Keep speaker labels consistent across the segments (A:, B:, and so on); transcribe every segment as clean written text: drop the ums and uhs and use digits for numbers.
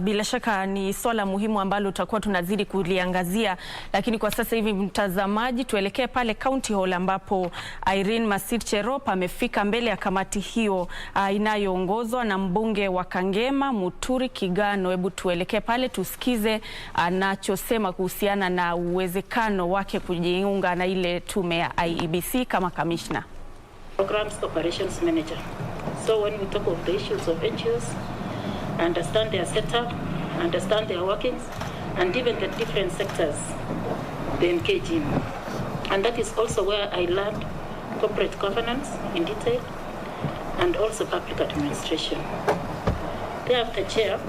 A: Bila shaka ni swala muhimu ambalo tutakuwa tunazidi kuliangazia, lakini kwa sasa hivi mtazamaji, tuelekee pale County Hall ambapo Irene Masit Cherop amefika mbele ya kamati hiyo inayoongozwa na mbunge wa Kangema Muturi Kigano. Hebu tuelekee pale tusikize anachosema kuhusiana na uwezekano wake kujiunga na ile tume ya IEBC kama kamishna.
B: Programs Operations Manager. So when we talk of the issues of NGOs, understand their setup, understand their workings, and even the different sectors they engage in. And that is also where I learned corporate governance in detail and also public administration. Thereafter, Chair,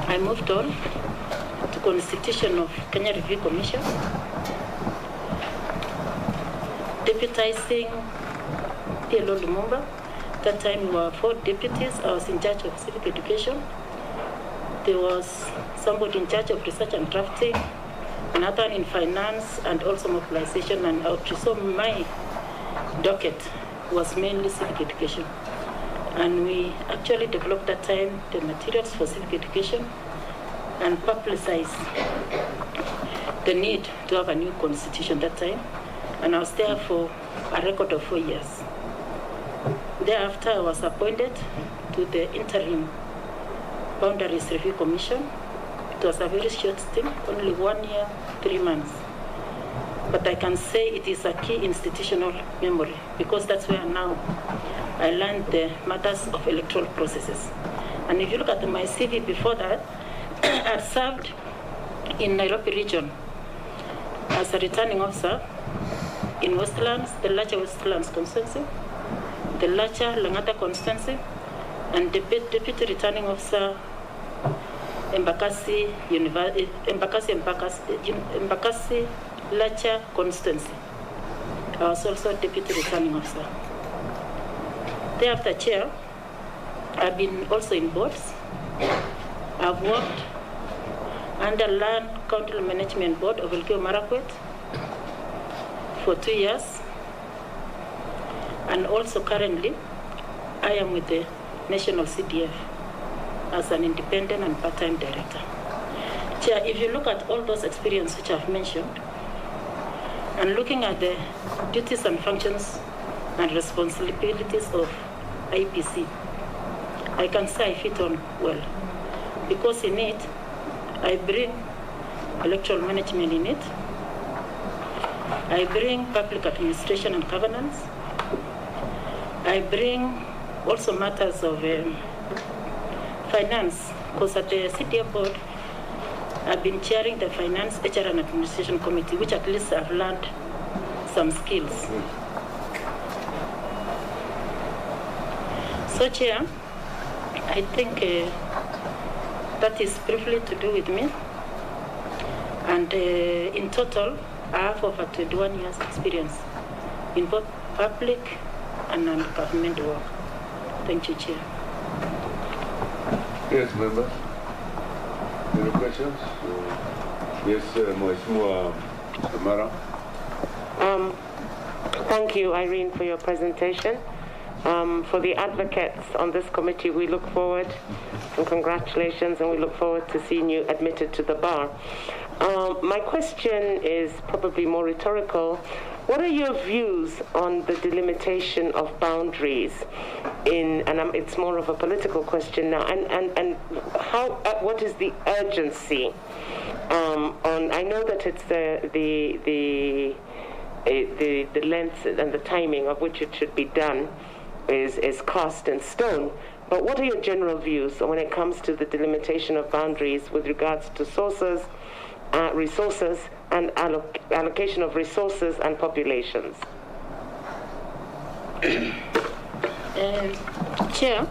B: I moved on to Constitution of Kenya Review Commission, deputizing PLO Lumumba. That time we were 4 deputies. I was in charge of civic education. There was somebody in charge of research and drafting, another in finance and also mobilization and outreach. So my docket was mainly civic education. And we actually developed that time the materials for civic education and publicized the need to have a new constitution that time. And I was there for a record of 4 years. Thereafter, I was appointed to the interim Boundaries Review Commission. It was a very short stint, only 1 year, 3 months. But I can say it is a key institutional memory because that's where now I learned the matters of electoral processes. And if you look at my CV before that, I served in Nairobi region as a returning officer in Westlands, the larger Westlands constituency, the larger Langata constituency, and the deputy returning officer Embakasi larger constituency. I was also deputy returning officer. Thereafter, Chair, I've been also in boards. I've worked under Land County Management Board of Elgeyo Marakwet for 2 years. And also currently, I am with the National CDF as an independent and part-time director. Chair, if you look at all those experiences which I've mentioned, and looking at the duties and functions and responsibilities of IEBC, I can say I fit on well. Because in it, I bring electoral management in it, I bring public administration and governance, I bring also matters of finance, because at the CDF board, I've been chairing the Finance, HR and Administration Committee, which at least I've learned some skills. So, Chair, I think that is briefly to do with me. And in total, I have over 21 years experience in both public and non-government work. Thank you, Chair.
C: Yes, members. Any questions? Yes, Mheshimiwa Samara.
D: Thank you, Irene, for your presentation. For the advocates on this committee, we look forward, and congratulations, and we look forward to seeing you admitted to the bar. My question is probably more rhetorical. What are your views on the delimitation of boundaries and it's more of a political question now, and how, what is the urgency on, I know that it's the length and the timing of which it should be done is cast in stone, but what are your general views when it comes to the delimitation of boundaries with regards to sources, resources, and allocation of resources and populations?
B: Chair,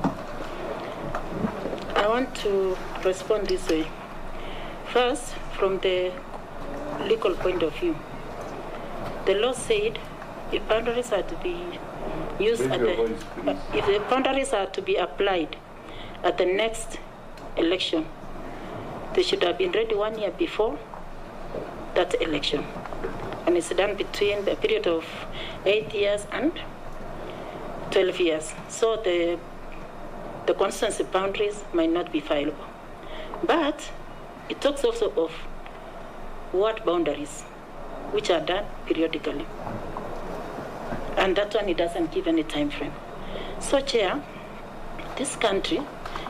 B: I want to respond this way. First, from the legal point of view, the law said if boundaries are to be used if the boundaries are to be applied at the next election, they should have been ready 1 year before that election. And it's done between the period of 8 years and 12 years. So the constituency boundaries might not be viable. But it talks also of ward boundaries, which are done periodically. And that one, it doesn't give any time frame. So, Chair, this country,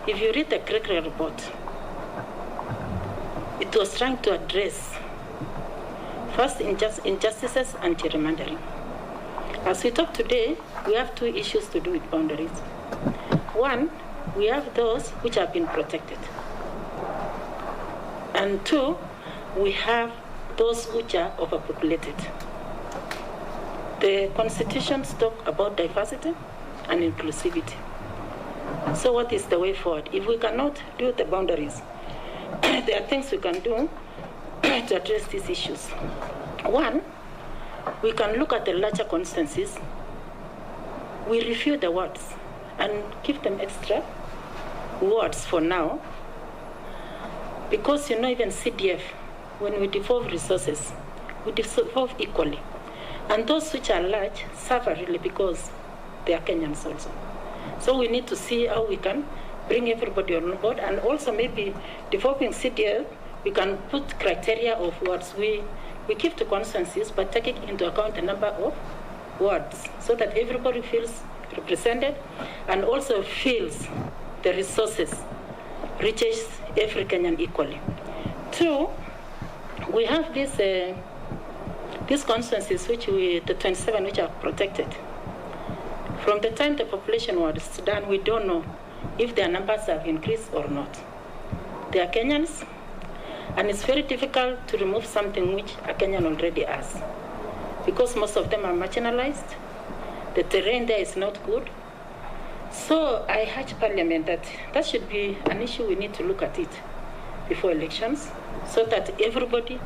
B: if you read the Gregory report, it was trying to address first injustices and gerrymandering. As we talk today, we have two issues to do with boundaries. One, we have those which have been protected. And two, we have those which are overpopulated. The constitutions talk about diversity and inclusivity. So what is the way forward? If we cannot do the boundaries, there are things we can do to address these issues. One, we can look at the larger constancies. We review the wards and give them extra wards for now, because even CDF, when we devolve resources, we devolve equally. And those which are large suffer really because they are Kenyans also. So we need to see how we can bring everybody on board, and also maybe developing CDF, we can put criteria of wards. We give to constancies, but taking into account the number of wards, so that everybody feels represented and also feels the resources reaches every Kenyan equally. Two, we have these constancies, the 27 which are protected. From the time the population was done, we don't know if their numbers have increased or not. They are Kenyans, and it's very difficult to remove something which a Kenyan already has, because most of them are marginalized. The terrain there is not good. So I urge Parliament that should be an issue we need to look at it before elections, so that everybody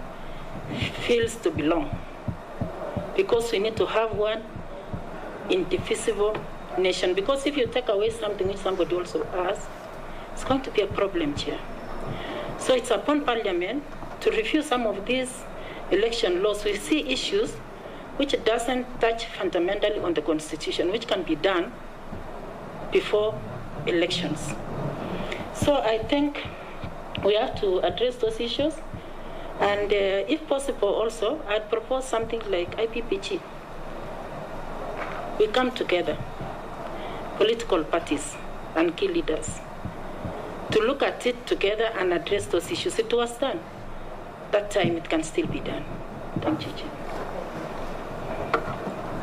B: feels to belong. Because we need to have one indivisible nation. Because if you take away something which somebody also has, it's going to be a problem, Chair. So it's upon Parliament to review some of these election laws. We see issues which doesn't touch fundamentally on the Constitution, which can be done before elections. So I think we have to address those issues. And if possible also, I'd propose something like IPPG. We come together, political parties and key leaders, to look at it together and address those issues. It was done. That time it can still be done. Thank you, Chair.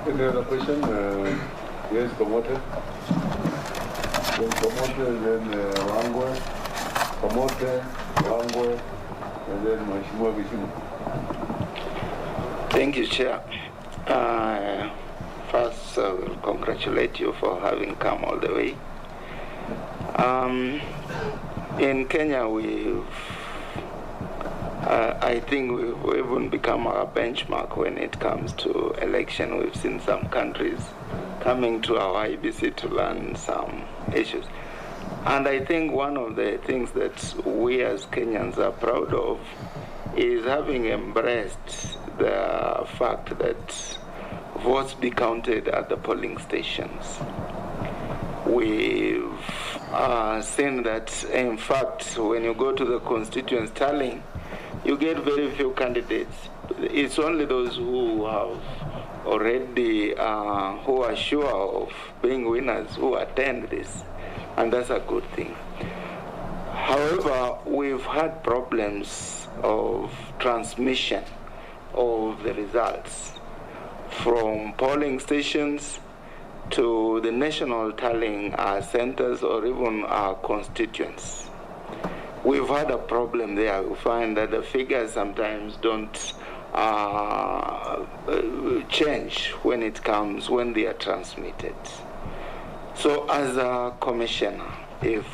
C: Any other question? Yes, Kamote. Then Kamote, then Wangwe. Kamote, Wangwe, and then Mheshimiwa Bishimu.
E: Thank you, Chair. First, I will congratulate you for having come all the way. In Kenya, I think we've even become a benchmark when it comes to election. We've seen some countries coming to our IEBC to learn some issues. And I think one of the things that we as Kenyans are proud of is having embraced the fact that votes be counted at the polling stations. We've seen that, in fact, when you go to the constituents tallying, you get very few candidates. It's only those who have already, who are sure of being winners, who attend this, and that's a good thing. However, we've had problems of transmission of the results from polling stations to the national tallying centers or even our constituents. We've had a problem there. We find that the figures sometimes don't change when they are transmitted. So as a commissioner, if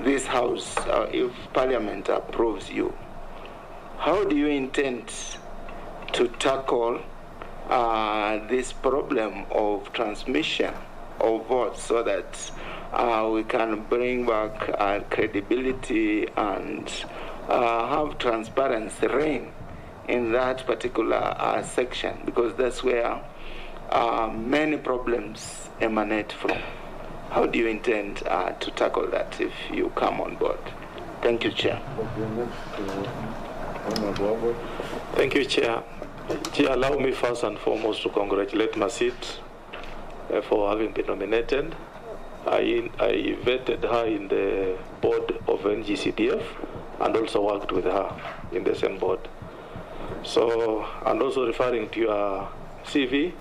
E: this House, if Parliament approves you, how do you intend to tackle this problem of transmission of votes so that we can bring back credibility and have transparency reign in that particular section, because that's where many problems emanate from. how do you intend to tackle that if you come on board? Thank you, Chair.
F: Thank you, Chair. Chair, allow me first and foremost to congratulate Masit for having been nominated. I vetted her in the board of NGCDF and also worked with her in the same board. So, and also referring to your CV,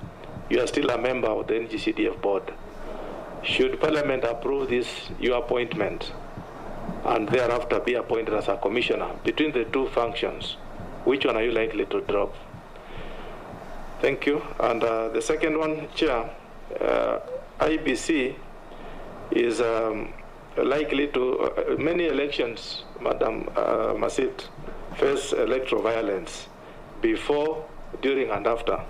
F: you are still a member of the NGCDF board. Should Parliament approve this, your appointment, and thereafter be appointed as a commissioner, between the two functions, which one are you likely to drop? Thank you. And the second one, Chair, IEBC is likely to, many elections, Madam Masit, face electoral violence before, during, and after.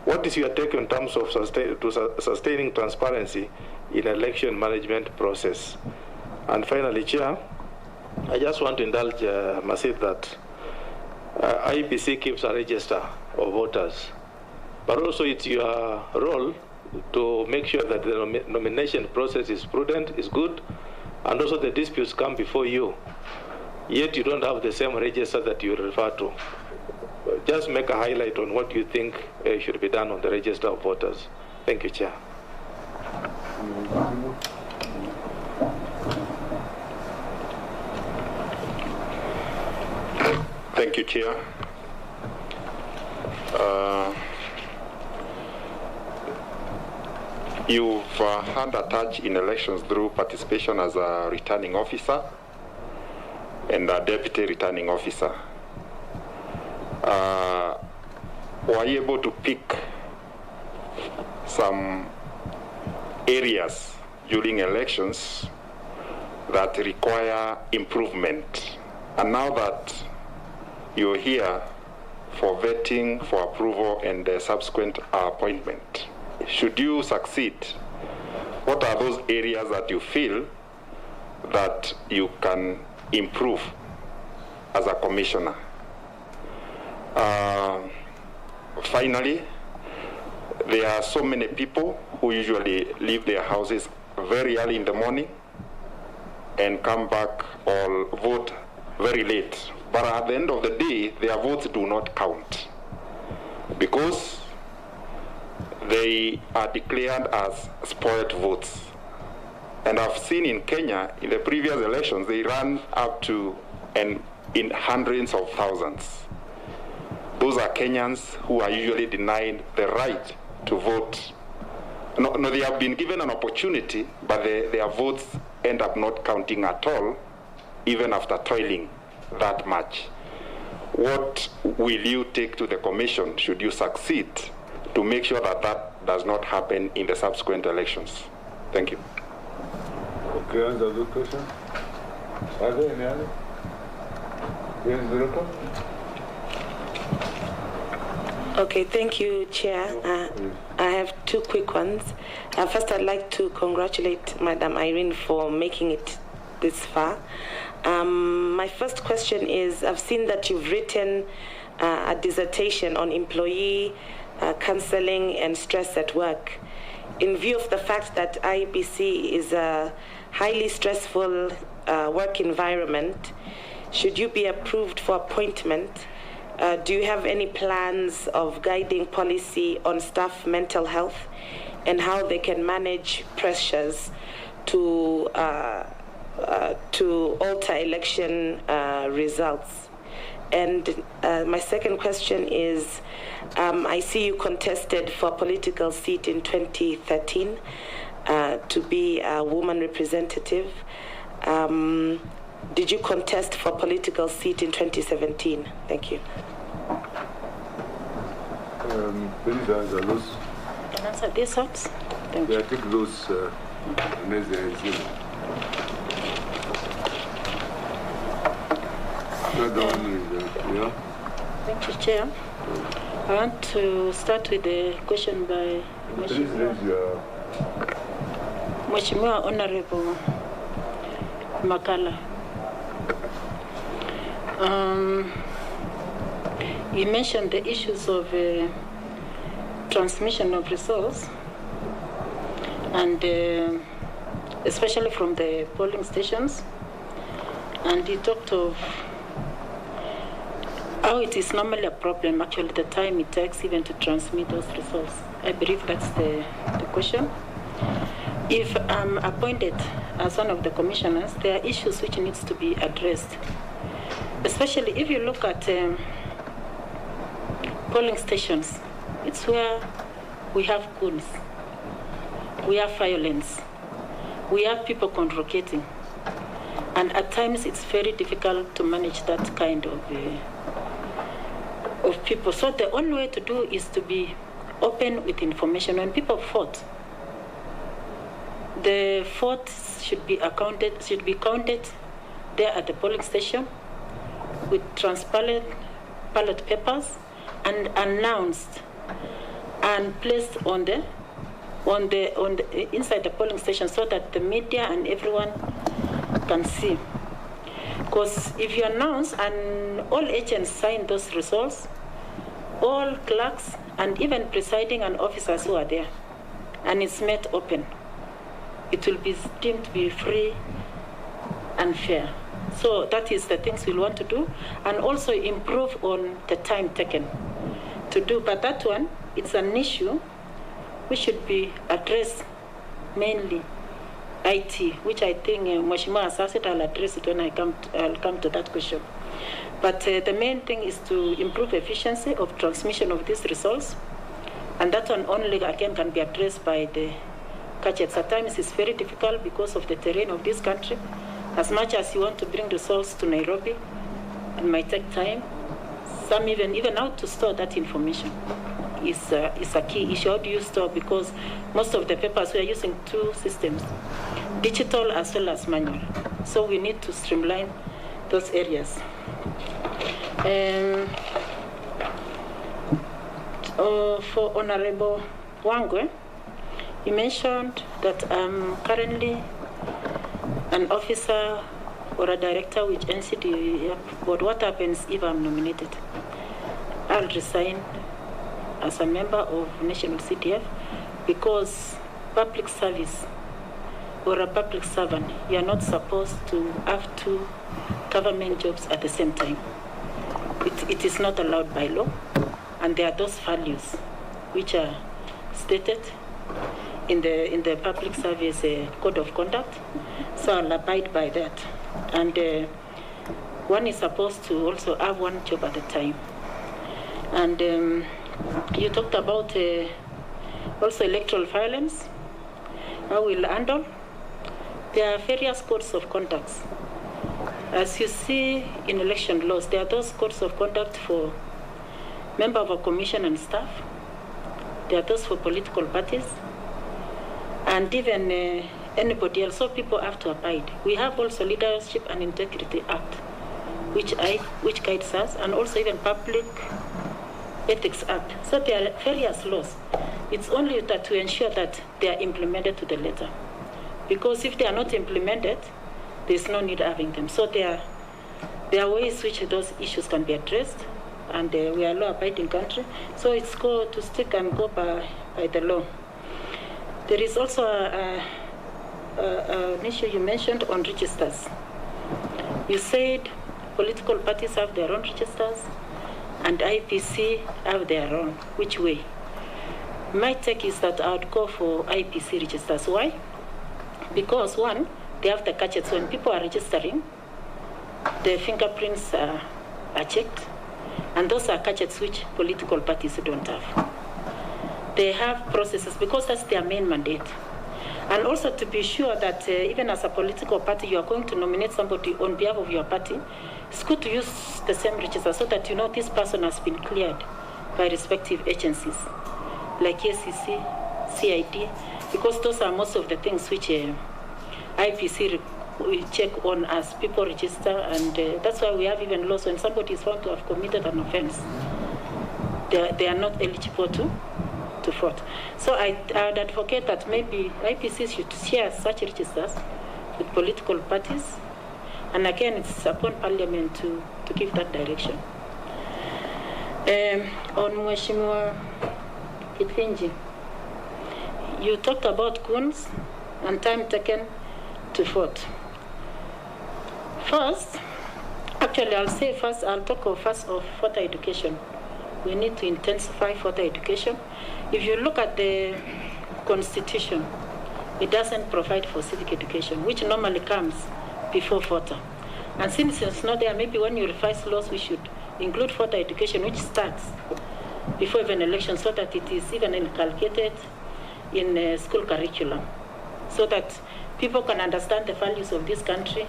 F: What is your take in terms of sustaining transparency in election management process? And finally, Chair, I just want to indulge Masit that IEBC keeps a register of voters, but also it's your role to make sure that the nomination process is prudent, is good, and also the disputes come before you. Yet you don't have the same register that you refer to. Just make a highlight on what you think should be done on the register of voters. Thank you, Chair.
G: Thank you, Chair. You've had a touch in elections through participation as a returning officer and a deputy returning officer. Were you able to pick some areas during elections that require improvement? And now that you're here for vetting, for approval, and subsequent appointment, should you succeed, what are those areas that you feel that you can improve as a commissioner? Finally, there are so many people who usually leave their houses very early in the morning and come back or vote very late. But at the end of the day, their votes do not count because they are declared as spoiled votes. And I've seen in Kenya, in the previous elections, they ran up to and in hundreds of thousands. Those are Kenyans who are usually denied the right to vote. No, they have been given an opportunity, but their votes end up not counting at all, even after toiling that much. What will you take to the Commission, should you succeed, to make sure that that does not happen in the subsequent elections? Thank you.
C: Okay, answer the question. Are there any other? Yes, Director.
D: Okay, thank you, Chair. I have two quick ones. First, I'd like to congratulate Madam Irene for making it this far. My first question is, I've seen that you've written a dissertation on employee counseling and stress at work. In view of the fact that IEBC is a highly stressful work environment, should you be approved for appointment, do you have any plans of guiding policy on staff mental health and how they can manage pressures to alter election results? And my second question is, I see you contested for a political seat in 2013 to be a woman representative. Did you contest for a political seat in 2017? Thank you.
C: Please answer those.
B: Can answer this one? Thank you.
C: I think those
B: Thank you, Chair. I want to start with the question by Mheshimiwa Honorable Makala. You mentioned the issues of transmission of resource and especially from the polling stations. And he talked of how it is normally a problem, actually, the time it takes even to transmit those results. I believe that's the question. If I'm appointed as one of the commissioners, there are issues which needs to be addressed. Especially if you look at polling stations, it's where we have goons, we have violence, we have people congregating. And at times it's very difficult to manage that kind of people. So the only way to do is to be open with information. When people vote, the votes should be counted there at the polling station with transparent ballot papers and announced and placed on the inside the polling station so that the media and everyone can see. Because if you announce and all agents sign those results, all clerks and even presiding and officers who are there, and it's made open, it will be deemed to be free and fair. So that is the things we'll want to do, and also improve on the time taken to do. But that one, it's an issue which should be addressed mainly IT, which I think Mheshimiwa Masit, I'll address it when I'll come to that question. But the main thing is to improve efficiency of transmission of these results, and that one only again can be addressed by the gadgets. At times it's very difficult because of the terrain of this country. As much as you want to bring results to Nairobi, it might take time. Some even how to store that information is a key issue. How do you store? Because most of the papers we are using two systems, digital as well as manual. So we need to streamline those areas. For Honorable Wangwe, you mentioned that I'm currently an officer or a director with NCD, but what happens if I'm nominated? I'll resign as a member of National CDF, because public service or a public servant, you are not supposed to have two government jobs at the same time. It is not allowed by law, and there are those values which are stated in the public service code of conduct, so I'll abide by that. And one is supposed to also have one job at a time. And you talked about also electoral violence, how we'll handle. There are various codes of conduct. As you see in election laws, there are those codes of conduct for member of a commission and staff. There are those for political parties, and even anybody else. So people have to abide. We have also Leadership and Integrity Act, which guides us, and also even Public Ethics Act. So there are various laws. It's only that to ensure that they are implemented to the letter. Because if they are not implemented, there's no need having them. So there are ways which those issues can be addressed, and we are a law-abiding country. So it's good to stick and go by the law. There is also an issue you mentioned on registers. You said political parties have their own registers, and IEBC have their own. Which way? My take is that I would go for IEBC registers. Why? Because one, they have the gadgets. When people are registering, the fingerprints are checked, and those are gadgets which political parties don't have. They have processes because that's their main mandate. And also to be sure that even as a political party, you are going to nominate somebody on behalf of your party, it's good to use the same register so that you know this person has been cleared by respective agencies like ACC, CID, because those are most of the things which IEBC will check on as people register, and that's why we have even laws. When somebody is found to have committed an offense, they are not eligible to vote. So I would advocate that maybe IEBC should share such registers with political parties, and again it's upon Parliament to give that direction. On Mheshimiwa Kithinji, you talked about goons and time taken to vote. First, actually I'll talk of voter education. We need to intensify voter education. If you look at the Constitution, it doesn't provide for civic education, which normally comes before voter. And since it's not there, maybe when you revise laws, we should include voter education, which starts before even election, so that it is even inculcated in school curriculum, so that people can understand the values of this country.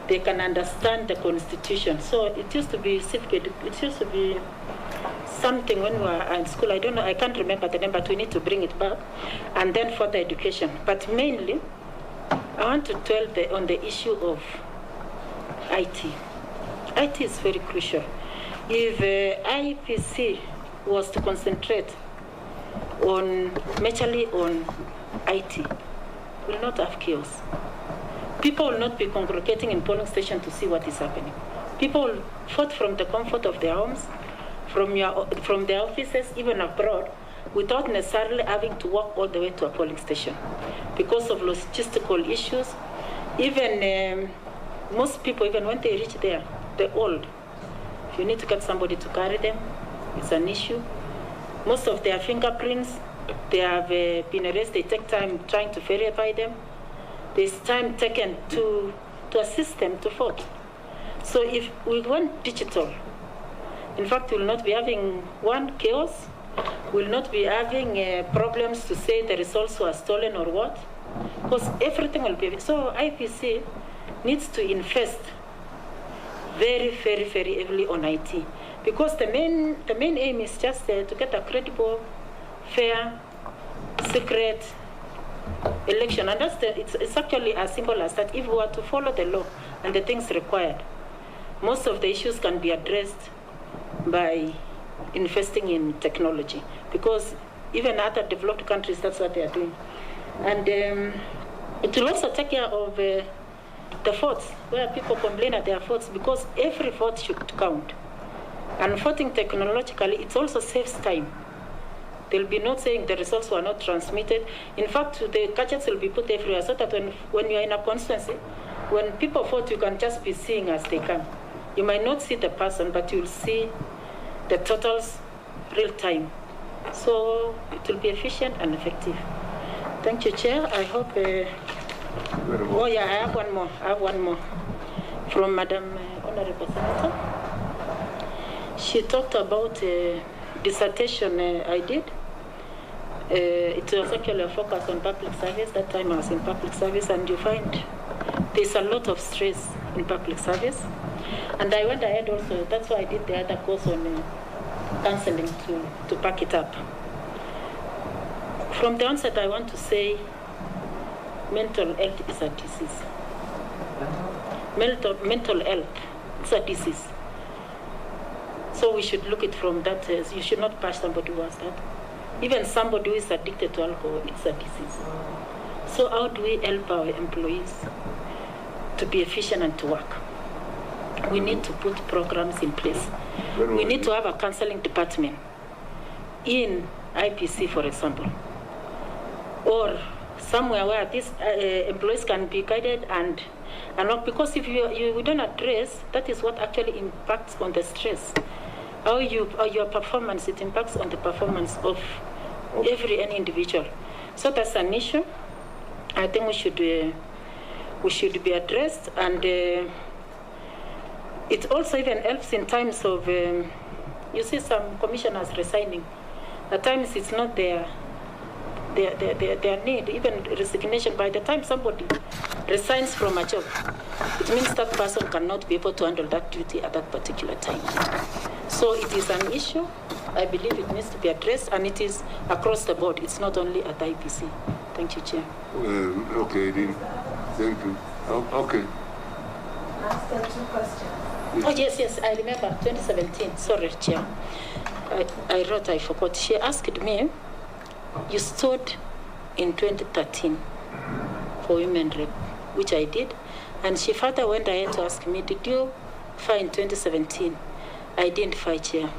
B: They can understand the Constitution. So it used to be it used to be something when we were in school. I don't know, I can't remember the name, but we need to bring it back. And then further education. But mainly, I want to dwell on the issue of IT. IT is very crucial. If IEBC was to concentrate majorly on IT, we will not have chaos. People will not be congregating in polling stations to see what is happening. People will vote from the comfort of their homes, from their offices, even abroad, without necessarily having to walk all the way to a polling station. Because of logistical issues, even most people, even when they reach there, they're old. If you need to get somebody to carry them, it's an issue. Most of their fingerprints, they have been erased. They take time trying to verify them. There's time taken to assist them to vote. So if we went digital, in fact, we'll not be having chaos. We'll not be having problems to say the results were stolen or what, because everything will be. So IEBC needs to invest very, very, very heavily on IT, because the main aim is just to get a credible, fair, secret election. And it's actually as simple as that. If we were to follow the law and the things required, most of the issues can be addressed by investing in technology, because even other developed countries, that's what they are doing. And it will also take care of the votes, where people complain at their votes, because every vote should count. And voting technologically, it also saves time. There will be no saying the results were not transmitted. In fact, the gadgets will be put everywhere, so that when you're in a constituency, when people vote, you can just be seeing as they come. You might not see the person, but you'll see the totals real time. So it will be efficient and effective. Thank you, Chair. I hope. Oh yeah, I have one more from Madam Honorable Senator. She talked about dissertation I did. It was actually a focus on public service. That time I was in public service, and you find there's a lot of stress in public service. And I went ahead also, that's why I did the other course on counseling to back it up. From the onset, I want to say mental health is a disease. Mental health is a disease. So we should look at it from that. You should not bash somebody who has that. Even somebody who is addicted to alcohol, it's a disease. So how do we help our employees to be efficient and to work? We need to put programs in place. We need to have a counseling department in IEBC, for example, or somewhere where these employees can be guided and not, because if we don't address, that is what actually impacts on the stress. How your performance, it impacts on the performance of any individual. So that's an issue. I think we should be addressed, and it also even helps in times of you see some commissioners resigning. At times it's not their need, even resignation. By the time somebody resigns from a job, it means that person cannot be able to handle that duty at that particular time. So it is an issue. I believe it needs to be addressed, and it is across the board. It's not only at IEBC. Thank you, Chair.
C: Okay, thank you. Okay.
H: Ask her 2 questions.
B: Oh, yes, I remember, 2017. Sorry, Chair. I forgot. She asked me, you stood in 2013 for women rep, which I did. And she further went ahead to ask me, did you fight in 2017? I didn't fight, Chair,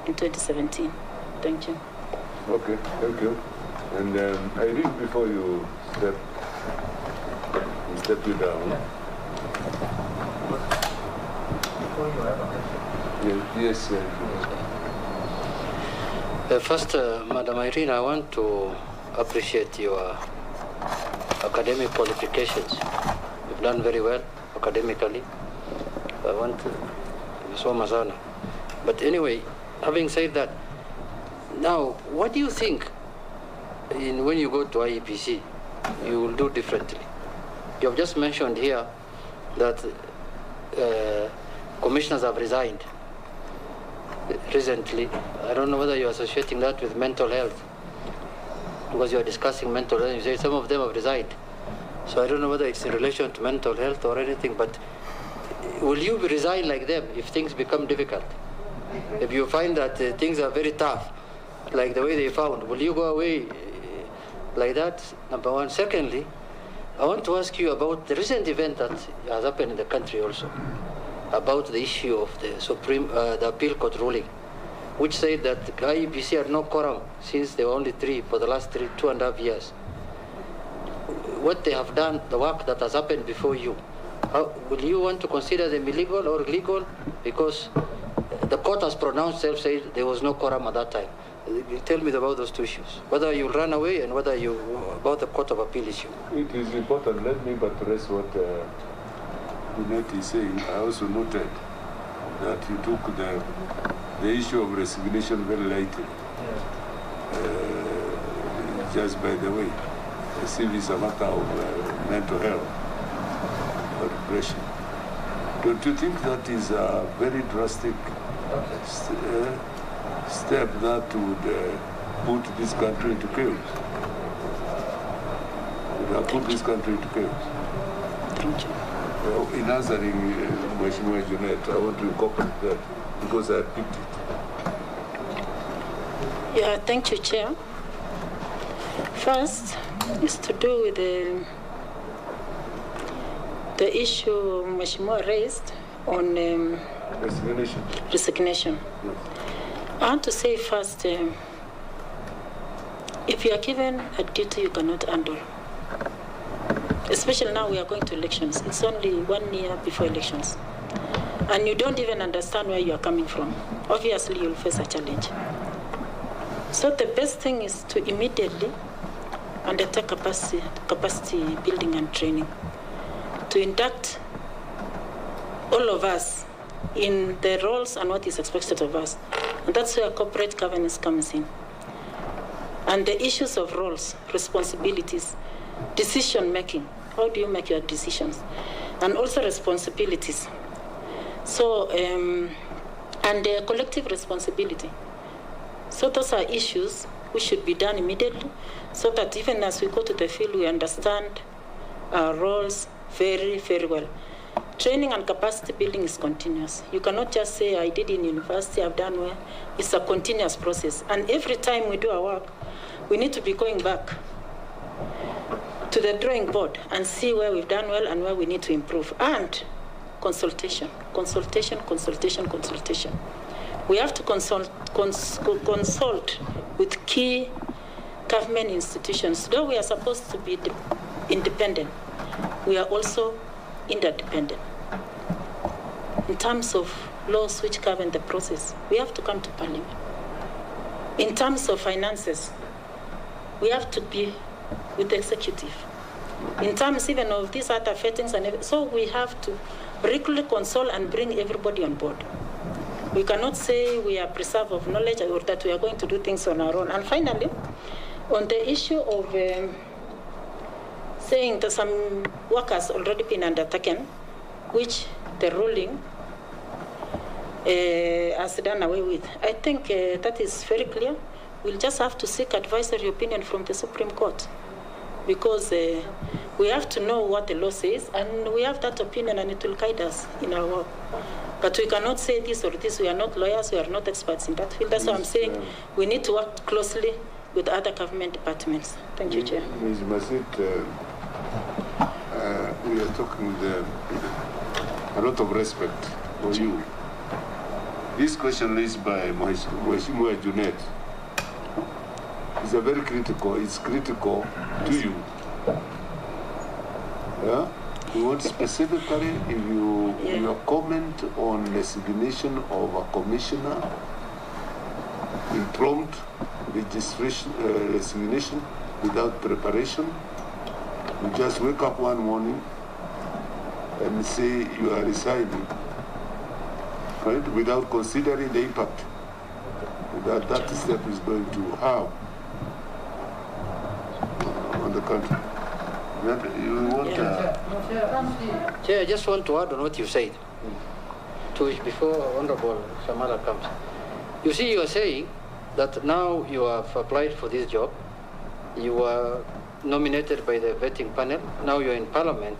B: in 2017. Thank you.
C: Okay, thank you. And Irene, before you step step you down.
I: Before you have a question.
C: Yes,
J: First, Madam Irene, I want to appreciate your academic qualifications. You've done very well academically. I want to so mazana. But anyway, having said that, now what do you think when you go to IEBC you will do differently? You have just mentioned here that commissioners have resigned recently. I don't know whether you're associating that with mental health, because you are discussing mental health. You say some of them have resigned. So I don't know whether it's in relation to mental health or anything, but will you resign like them if things become difficult? If you find that things are very tough, like the way they found, will you go away like that? Number one. Secondly, I want to ask you about the recent event that has happened in the country also, about the issue of the appeal court ruling, which said that the IEBC had no quorum since they were only three for the last 2.5 years. What they have done, the work that has happened before you, will you want to consider them illegal or legal? Because the court has pronounced itself, said there was no quorum at that time. Tell me about those two issues, whether you run away and whether you, about the Court of Appeal issue.
C: it is important. Let me buttress what Uneti is saying. I also noted that you took the issue of resignation very lightly. Just by the way, as if it's a matter of mental health or depression. Don't you think that is a very drastic step that would put this country into chaos? Would have put this country into chaos?
B: Thank you.
C: In answering Mheshimiwa Junet, I want to incorporate that because I picked it.
B: Yeah, thank you, Chair. First is to do with the issue Mheshimiwa raised on resignation.
C: Yes.
B: I want to say first, if you are given a duty you cannot handle, especially now we are going to elections. It's only 1 year before elections. And you don't even understand where you are coming from. Obviously, you'll face a challenge. So the best thing is to immediately undertake capacity building and training, to induct all of us in the roles and what is expected of us. And that's where corporate governance comes in. And the issues of roles, responsibilities, decision making. How do you make your decisions? And also responsibilities. So, and collective responsibility. So those are issues which should be done immediately, so that even as we go to the field, we understand our roles very, very well. Training and capacity building is continuous. You cannot just say, I did in university, I've done well. It's a continuous process. And every time we do our work, we need to be going back to the drawing board and see where we've done well and where we need to improve. And consultation. We have to consult with key government institutions. Though we are supposed to be independent, we are also interdependent. In terms of laws which govern the process, we have to come to Parliament. In terms of finances, we have to be with the executive. In terms even of these other fittings, so we have to regularly consult and bring everybody on board. We cannot say we are preserve of knowledge or that we are going to do things on our own. And finally, on the issue of saying that some work has already been undertaken, which the ruling has done away with, I think that is very clear. We'll just have to seek advisory opinion from the Supreme Court, because we have to know what the law says, and we have that opinion, and it will guide us in our work. But we cannot say this or this. We are not lawyers. We are not experts in that field. That's why I'm saying we need to work closely with other government departments. Thank you, Chair.
C: Ms. Masit, we are talking with a lot of respect for you. This question raised by Mheshimiwa Junet is a very critical. It's critical to you. Yeah? You want specifically if you your comment on resignation of a commissioner, prompt registration, resignation without preparation. You just wake up one morning and say you are resigning, right? Without considering the impact that step is going to have on the country. You want
J: Chair, I just want to add on what you said, to which before Honorable Shamala comes. You see, you are saying that now you have applied for this job, you were nominated by the vetting panel, now you're in Parliament.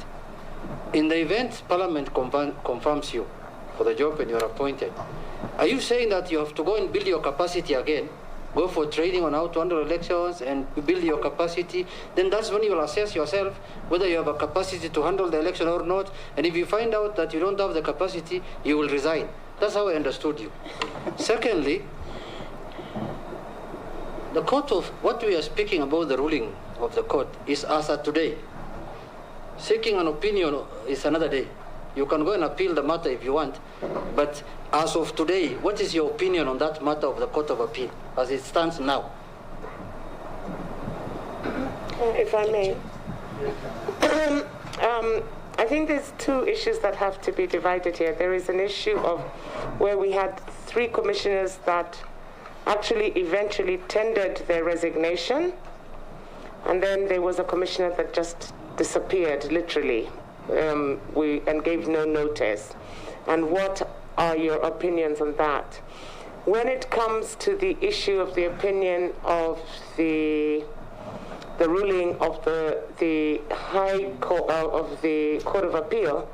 J: In the event Parliament confirms you for the job and you're appointed, are you saying that you have to go and build your capacity again, go for training on how to handle elections and build your capacity? Then that's when you will assess yourself whether you have a capacity to handle the election or not. And if you find out that you don't have the capacity, you will resign. That's how I understood you. Secondly, the court of what we are speaking about, the ruling of the court, is as of today. Seeking an opinion is another day. You can go and appeal the matter if you want, but as of today, what is your opinion on that matter of the Court of Appeal as it stands now?
D: If I may. I think there's two issues that have to be divided here. There is an issue of where we had 3 commissioners that actually eventually tendered their resignation, and then there was a commissioner that just disappeared, literally, and gave no notice. And what are your opinions on that? When it comes to the issue of the opinion of the ruling of the High Court of the Court of Appeal,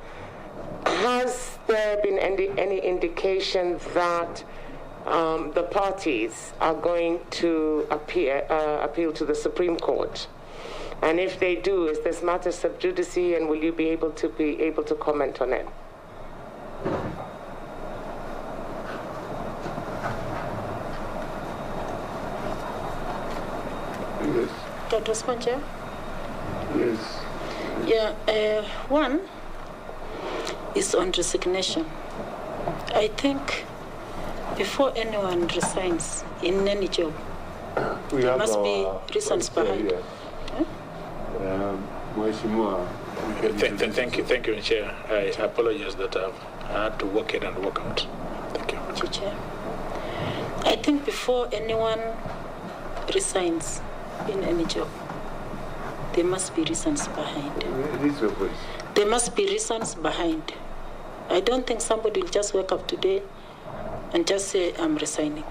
D: has there been any indication that the parties are going to appeal to the Supreme Court? And if they do, is this matter sub judice, and will you be able to comment on it?
C: Yes.
B: Dr. Sponja?
C: Yes.
B: Yeah, one is on resignation. I think before anyone resigns in any job, there must be reasons behind.
K: Thank you, Chair. I apologize that I had to work in and work out. Thank you.
B: Chair. I think before anyone resigns in any job, there must be reasons behind. There must be reasons behind. I don't think somebody will just wake up today and just say, I'm resigning.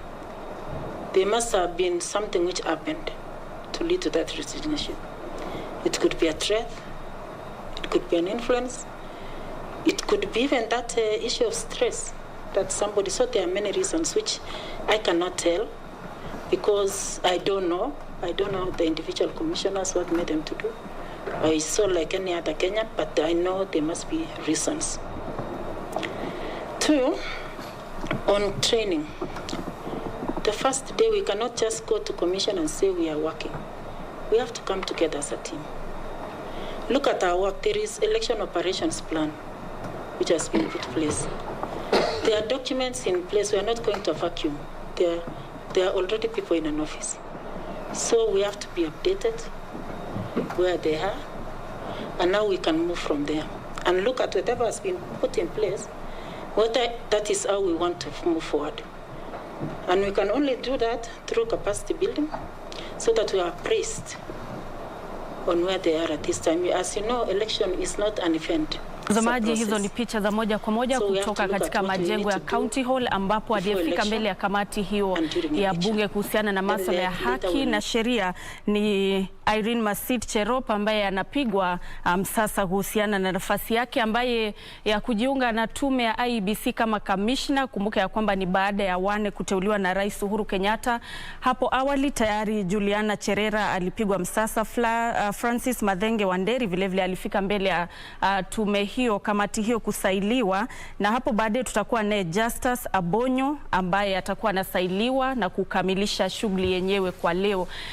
B: There must have been something which happened to lead to that resignation. It could be a threat, it could be an influence, it could be even that issue of stress that somebody, so there are many reasons which I cannot tell because I don't know the individual commissioners, what made them to do. I saw like any other Kenyan, but I know there must be reasons. 2, on training. The first day we cannot just go to commission and say we are working. We have to come together as a team. Look at our work. There is election operations plan, which has been put in place. There are documents in place. We are not going to vacuum. There are already people in an office. So we have to be updated where they are, and now we can move from there and look at whatever has been put in place, whether that is how we want to move forward. And we can only do that through capacity building so that we are appraised on where they are at this time. As you know, election is not an event.
A: Mtazamaji, hizo ni picha za moja kwa moja kutoka katika majengo ya County Hall ambapo aliyefika mbele ya kamati hiyo ya bunge kuhusiana na masuala ya haki na sheria ni Irene Masit Cherop ambaye anapigwa sasa kuhusiana na nafasi yake ambaye ya kujiunga na tume ya IEBC kama kamishna. Kumbuka ya kwamba ni baada ya Wane kuteuliwa na Rais Uhuru Kenyatta. Hapo awali tayari Juliana Cherera alipigwa msasa. Francis Madhenge Wanderi vilevile alifika mbele ya tume hiyo, kamati hiyo kusailiwa, na hapo baadaye tutakuwa naye Justus Abonyo ambaye atakuwa anasailiwa na kukamilisha shughuli yenyewe kwa leo.